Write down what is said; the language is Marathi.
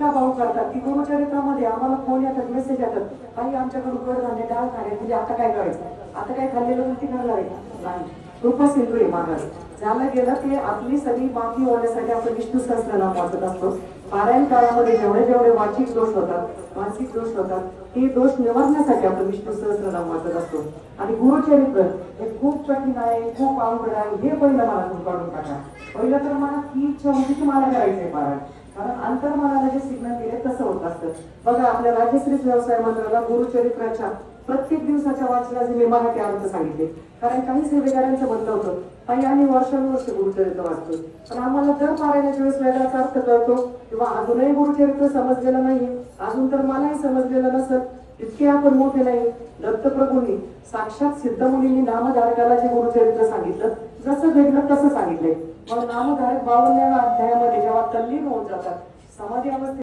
इतका भाव करतात की गुरुचरित्रामध्ये आम्हाला फोन येतात, मेसेज येतात, काही आमच्याकडून कडधान्य डाळ खाण्यात म्हणजे आता काय करायचं, आता काय खाल्लेलं उलटी करणार आहे नाही. कृपा सिंधू आहे मागास झालं गेलं ते आपली सगळी माफी होण्यासाठी आपण विष्णू सहस्त्रनाम वाचत असतो. पारायण काळामध्ये जेवढे जेवढे वाचिक दोष होतात, मानसिक दोष होतात, ते दोष निवारण्यासाठी आपण विष्णू सहस्त्रनाम वाचत असतो. आणि गुरुचरित्र हे खूप कठीण आहे, खूप अवघड आहे, हे पहिलं मला काढून टाका. पहिलं तर मला की इच्छा होती की मला करायचंय पारायण, कारण अंतर्मनाला जे सिग्नल दिले तसं होत असतं. बघा आपल्या राजश्री व्यवसाय मंडळाला गुरुचरित्राच्या प्रत्येक दिवसाच्या वाचनाचे मी मराठी अर्थ सांगितले, कारण काही सेवेकऱ्यांचं म्हणलं होतं काही आम्ही वर्षानुवर्ष गुरुचरित्र वाचतो, पण आम्हाला दर पारायणाच्या वेळेस वेगळाच अर्थ कळतो किंवा अजूनही गुरुचरित्र समजलेलं नाही, अजून तर मलाही समजलेलं नसेल, इतके आपण मोठे नाही. दत्तप्रभूंनी साक्षात सिद्धमुनींनी नामधारकाला जे गुरुचरित्र सांगितलं जसं घडलं तसं सांगितलंय. मग नामधारक 52व्या अध्यायामध्ये जेव्हा तल्लीन होत जातात समाधी अवस्थेत